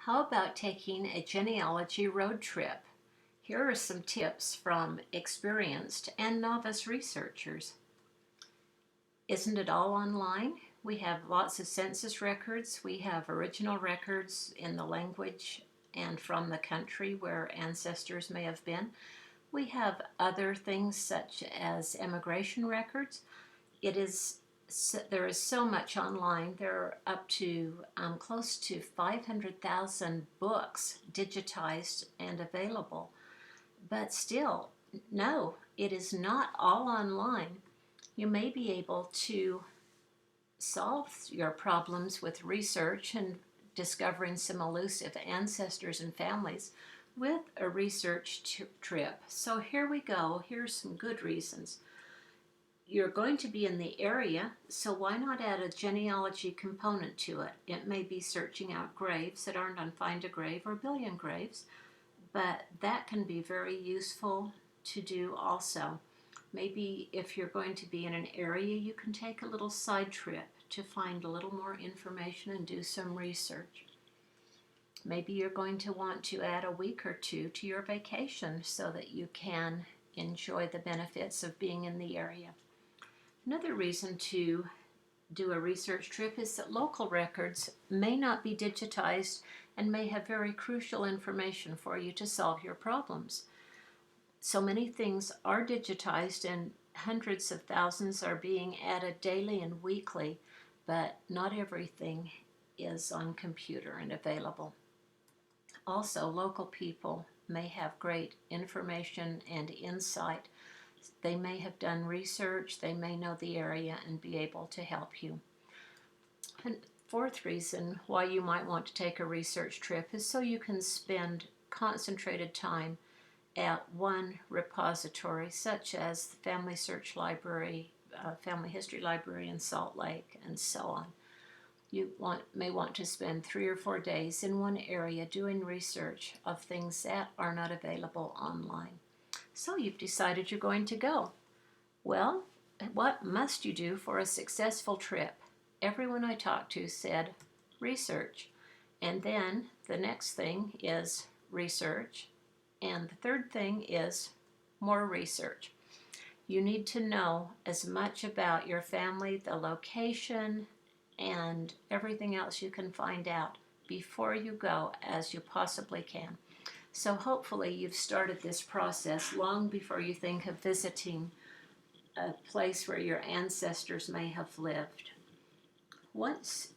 How about taking a genealogy road trip? Here are some tips from experienced and novice researchers. Isn't it all online? We have lots of census records. We have original records in the language and from the country where ancestors may have been. We have other things such as immigration records. There is so much online. There are up to close to 500,000 books digitized and available. But still, no, it is not all online. You may be able to solve your problems with research and discovering some elusive ancestors and families with a research trip. So here we go. Here's some good reasons. You're going to be in the area, so why not add a genealogy component to it? It may be searching out graves that aren't on Find a Grave or Billion Graves, but that can be very useful to do also. Maybe if you're going to be in an area, you can take a little side trip to find a little more information and do some research. Maybe you're going to want to add a week or two to your vacation so that you can enjoy the benefits of being in the area. Another reason to do a research trip is that local records may not be digitized and may have very crucial information for you to solve your problems. So many things are digitized and hundreds of thousands are being added daily and weekly, but not everything is on computer and available. Also, local people may have great information and insight. They may have done research, they may know the area and be able to help you. And fourth reason why you might want to take a research trip is so you can spend concentrated time at one repository, such as the Family Search Library, Family History Library in Salt Lake, and so on. You may want to spend 3 or 4 days in one area doing research of things that are not available online. So you've decided you're going to go. Well, what must you do for a successful trip? Everyone I talked to said research. And then the next thing is research. And the third thing is more research. You need to know as much about your family, the location, and everything else you can find out before you go as you possibly can. So hopefully you've started this process long before you think of visiting a place where your ancestors may have lived. Once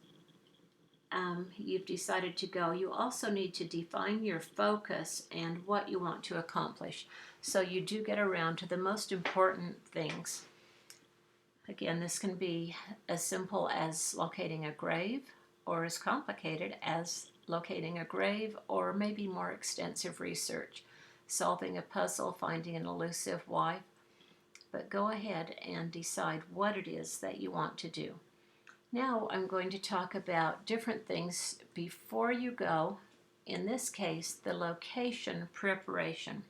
you've decided to go, you also need to define your focus and what you want to accomplish, so you do get around to the most important things. Again, this can be as simple as locating a grave, or as complicated as locating a grave, or maybe more extensive research, solving a puzzle, finding an elusive wife. But go ahead and decide what it is that you want to do. Now I'm going to talk about different things before you go. In this case, the location preparation.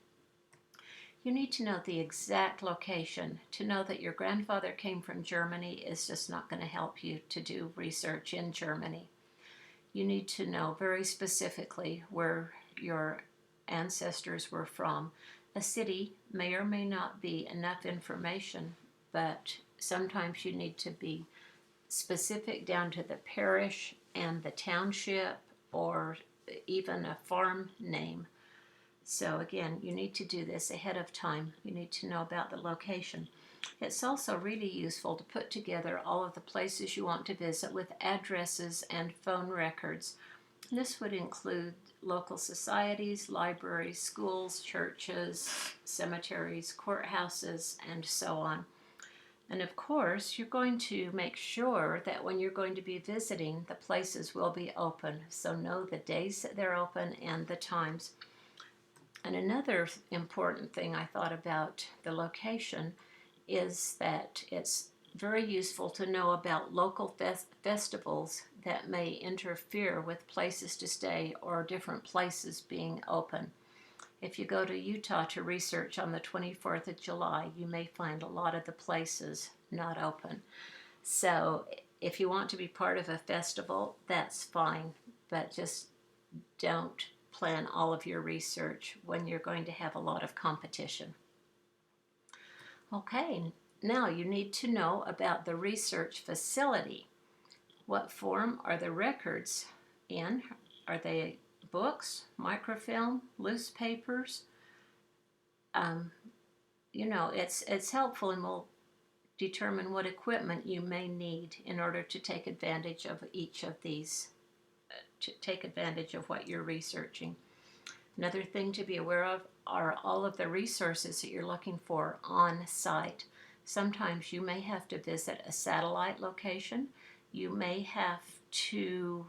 You need to know the exact location. To know that your grandfather came from Germany is just not going to help you to do research in Germany. You need to know very specifically where your ancestors were from. A city may or may not be enough information, but sometimes you need to be specific down to the parish and the township, or even a farm name. So again, you need to do this ahead of time. You need to know about the location. It's also really useful to put together all of the places you want to visit with addresses and phone records. This would include local societies, libraries, schools, churches, cemeteries, courthouses, and so on. And of course, you're going to make sure that when you're going to be visiting, the places will be open. So know the days that they're open and the times. And another important thing I thought about the location is that it's very useful to know about local festivals that may interfere with places to stay or different places being open. If you go to Utah to research on the 24th of July, you may find a lot of the places not open. So if you want to be part of a festival, that's fine, but just don't plan all of your research when you're going to have a lot of competition. Okay, now you need to know about the research facility. What form are the records in? Are they books, microfilm, loose papers? Um, it's helpful and will determine what equipment you may need in order to take advantage of each of these, to take advantage of what you're researching. Another thing to be aware of are all of the resources that you're looking for on site. Sometimes you may have to visit a satellite location. You may have to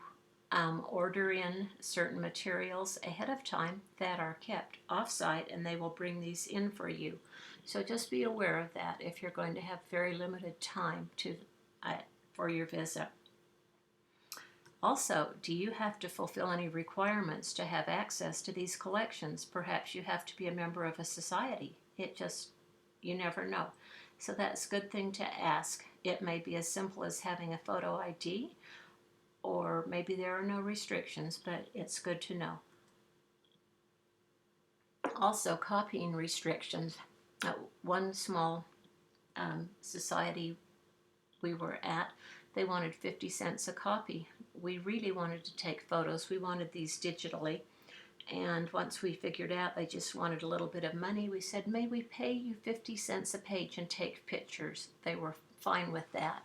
order in certain materials ahead of time that are kept off-site, and they will bring these in for you. So just be aware of that if you're going to have very limited time for your visit. Also, do you have to fulfill any requirements to have access to these collections? Perhaps you have to be a member of a society. You never know. So that's a good thing to ask. It may be as simple as having a photo ID, or maybe there are no restrictions, but it's good to know. Also, copying restrictions. One small society we were at, they wanted 50 cents a copy. We really wanted to take photos. We wanted these digitally. And once we figured out they just wanted a little bit of money, we said, may we pay you 50 cents a page and take pictures? They were fine with that.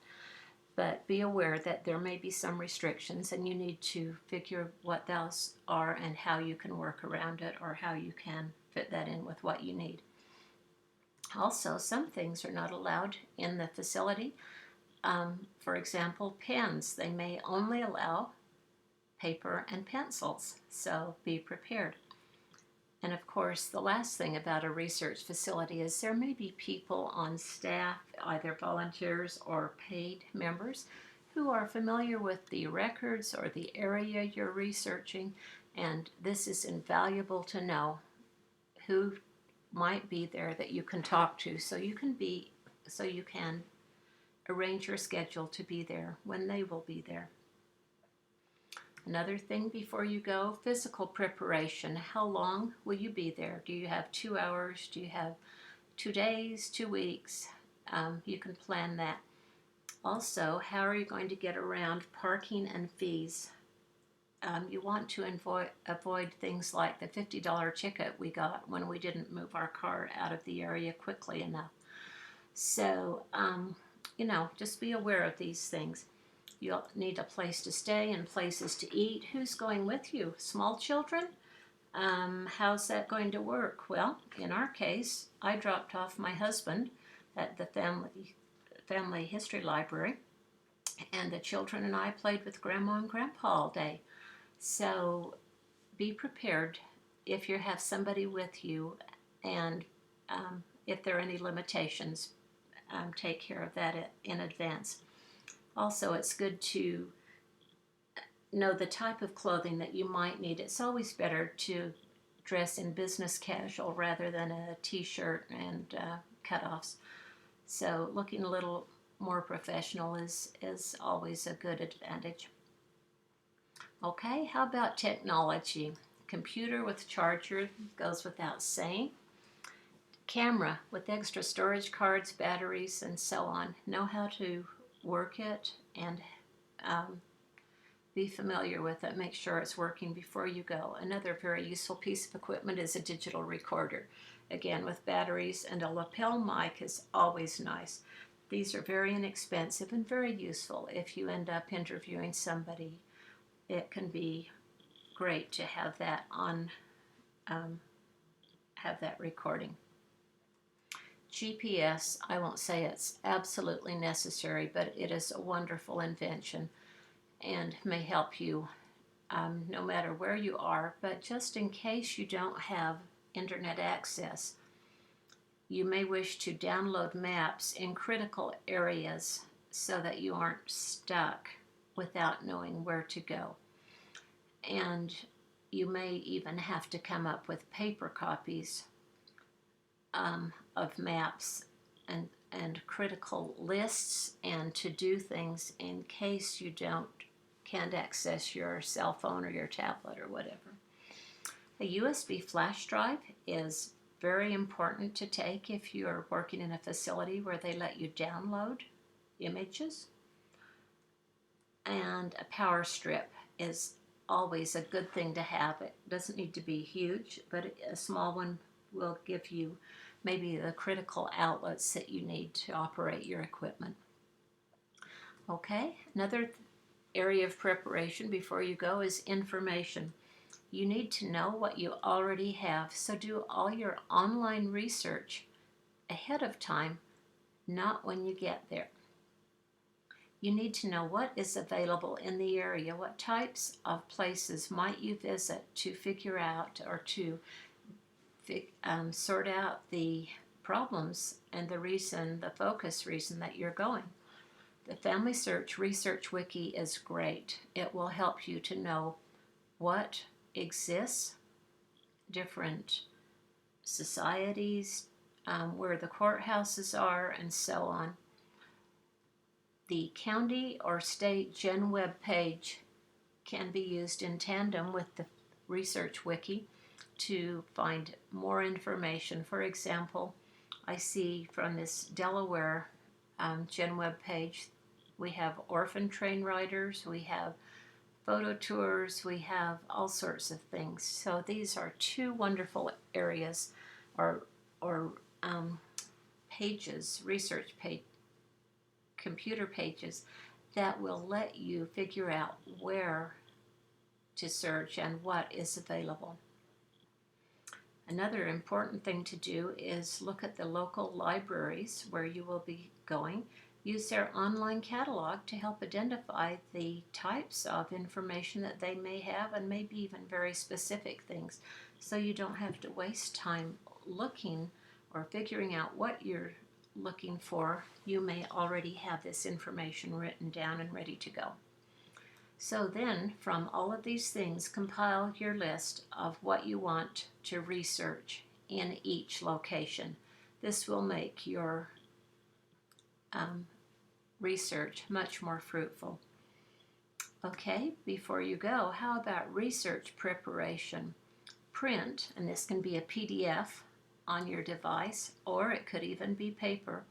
But be aware that there may be some restrictions, and you need to figure what those are and how you can work around it, or how you can fit that in with what you need. Also, some things are not allowed in the facility. For example, pens. They may only allow paper and pencils, so be prepared. And of course, the last thing about a research facility is there may be people on staff, either volunteers or paid members, who are familiar with the records or the area you're researching, and this is invaluable to know who might be there that you can talk to, so you can arrange your schedule to be there when they will be there. Another thing before you go, physical preparation. How long will you be there? Do you have 2 hours? Do you have 2 days, 2 weeks? You can plan that. Also, how are you going to get around parking and fees? You want to avoid things like the $50 ticket we got when we didn't move our car out of the area quickly enough. So, just be aware of these things. You'll need a place to stay and places to eat. Who's going with you? Small children? How's that going to work? Well, in our case, I dropped off my husband at the family history library, and the children and I played with Grandma and Grandpa all day. So be prepared if you have somebody with you, and if there are any limitations, take care of that in advance. Also, it's good to know the type of clothing that you might need. It's always better to dress in business casual rather than a t-shirt and cutoffs. So looking a little more professional is always a good advantage. Okay, how about technology? Computer with charger goes without saying. Camera with extra storage cards, batteries, and so on. Know how to work it and be familiar with it. Make sure it's working before you go. Another very useful piece of equipment is a digital recorder. Again, with batteries, and a lapel mic is always nice. These are very inexpensive and very useful if you end up interviewing somebody. It can be great to have that have that recording. GPS, I won't say it's absolutely necessary, but it is a wonderful invention and may help you no matter where you are. But just in case you don't have internet access, you may wish to download maps in critical areas so that you aren't stuck without knowing where to go. And you may even have to come up with paper copies of maps and critical lists and to do things in case you can't access your cell phone or your tablet or whatever. A USB flash drive is very important to take if you're working in a facility where they let you download images. And a power strip is always a good thing to have. It doesn't need to be huge, but a small one will give you maybe the critical outlets that you need to operate your equipment. Okay, another area of preparation before you go is information. You need to know what you already have, so do all your online research ahead of time, not when you get there. You need to know what is available in the area, what types of places might you visit to figure out or to sort out the problems and the focus reason that you're going. The Family Search Research Wiki is great. It will help you to know what exists, different societies, where the courthouses are, and so on. The county or state Gen Web page can be used in tandem with the Research Wiki to find more information. For example, I see from this Delaware Gen Web page, we have orphan train riders, we have photo tours, we have all sorts of things. So these are two wonderful areas or pages, research page, computer pages that will let you figure out where to search and what is available. Another important thing to do is look at the local libraries where you will be going. Use their online catalog to help identify the types of information that they may have, and maybe even very specific things, so you don't have to waste time looking or figuring out what you're looking for. You may already have this information written down and ready to go. So then, from all of these things, compile your list of what you want to research in each location. This will make your research much more fruitful. Okay, before you go, how about research preparation? Print, and this can be a PDF on your device, or it could even be paper.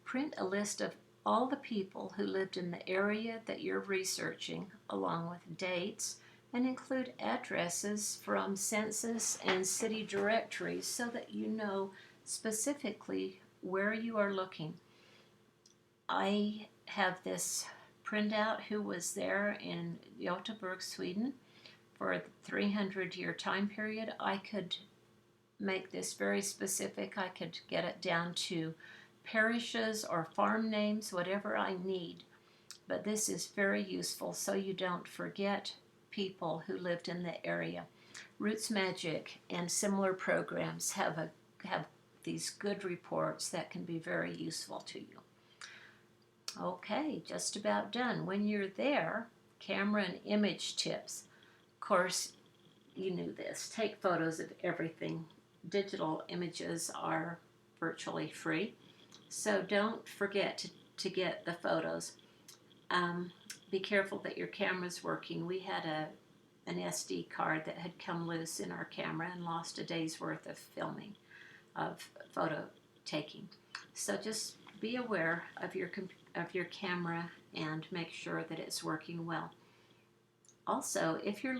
Print a list of all the people who lived in the area that you're researching, along with dates, and include addresses from census and city directories so that you know specifically where you are looking. I have this printout who was there in Göteborg, Sweden for a 300-year time period. I could make this very specific. I could get it down to parishes or farm names, whatever I need. But this is very useful so you don't forget people who lived in the area. Roots Magic and similar programs have these good reports that can be very useful to you. Okay, just about done. When you're there, camera and image tips. Of course, you knew this. Take photos of everything. Digital images are virtually free, so don't forget to get the photos. Be careful that your camera's working. We had an SD card that had come loose in our camera and lost a day's worth of filming, of photo taking. So just be aware of your camera and make sure that it's working well. Also, if you're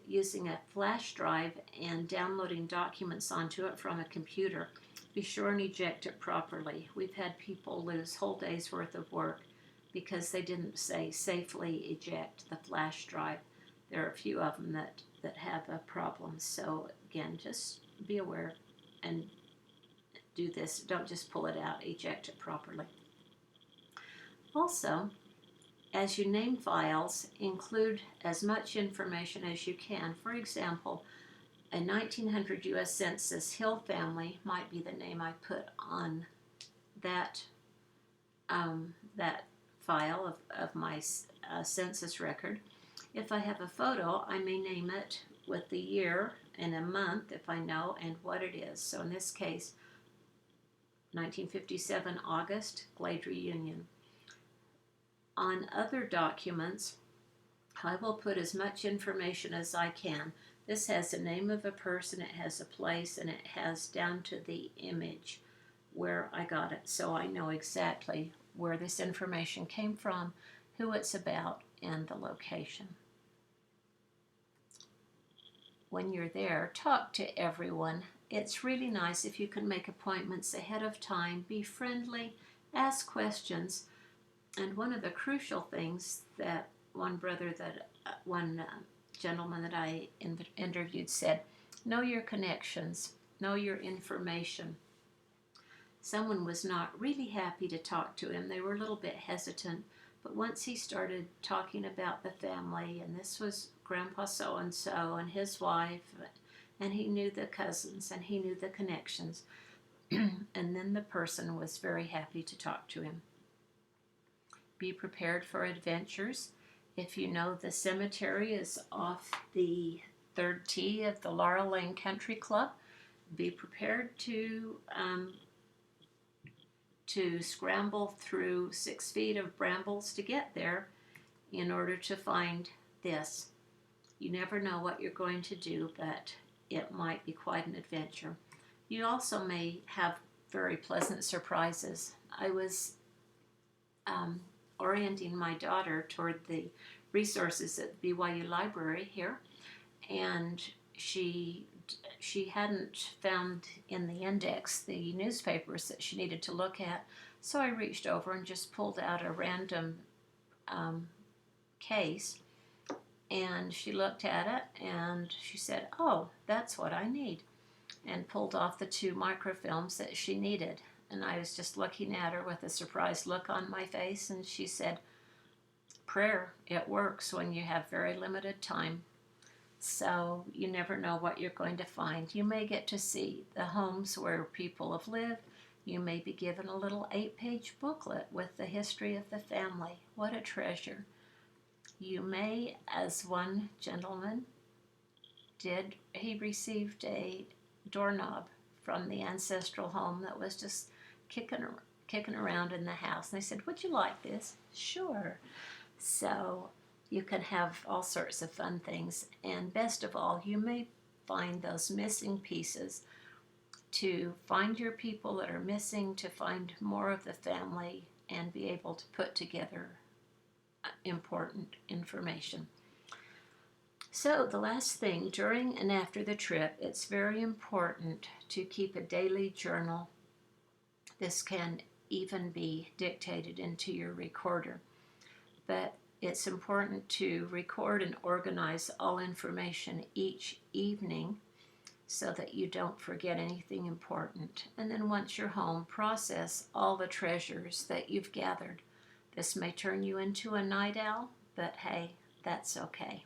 using a flash drive and downloading documents onto it from a computer, be sure and eject it properly. We've had people lose whole days' worth of work because they didn't say safely eject the flash drive. There are a few of them that have a problem. So again, just be aware and do this. Don't just pull it out, eject it properly. Also, as you name files, include as much information as you can. For example, a 1900 U.S. Census Hill family might be the name I put on that file of my census record. If I have a photo, I may name it with the year and a month if I know and what it is. So in this case, 1957 August, Glade Reunion. On other documents, I will put as much information as I can. This has the name of a person, it has a place, and it has down to the image where I got it, so I know exactly where this information came from, who it's about, and the location. When you're there, talk to everyone. It's really nice if you can make appointments ahead of time, be friendly, ask questions. And one of the crucial things that one gentleman that I interviewed said, know your connections, know your information. Someone was not really happy to talk to him. They were a little bit hesitant, but once he started talking about the family, and this was Grandpa so and his wife, and he knew the cousins and he knew the connections, and then the person was very happy to talk to him. Be prepared for adventures. If you know the cemetery is off the third tee of the Laurel Lane Country Club, be prepared to scramble through 6 feet of brambles to get there in order to find this. You never know what you're going to do, but it might be quite an adventure. You also may have very pleasant surprises. I was orienting my daughter toward the resources at BYU Library here, and she hadn't found in the index the newspapers that she needed to look at, so I reached over and just pulled out a random case, and she looked at it and she said, oh, that's what I need, and pulled off the 2 microfilms that she needed. And I was just looking at her with a surprised look on my face, and she said, prayer, it works when you have very limited time. So you never know what you're going to find. You may get to see the homes where people have lived. You may be given a little 8-page booklet with the history of the family. What a treasure. You may, as one gentleman did, he received a doorknob from the ancestral home that was just kicking around in the house. And they said, would you like this? Sure. So you can have all sorts of fun things. And best of all, you may find those missing pieces, to find your people that are missing, to find more of the family, and be able to put together important information. So the last thing, during and after the trip, it's very important to keep a daily journal. This can even be dictated into your recorder. But it's important to record and organize all information each evening so that you don't forget anything important. And then once you're home, process all the treasures that you've gathered. This may turn you into a night owl, but hey, that's okay.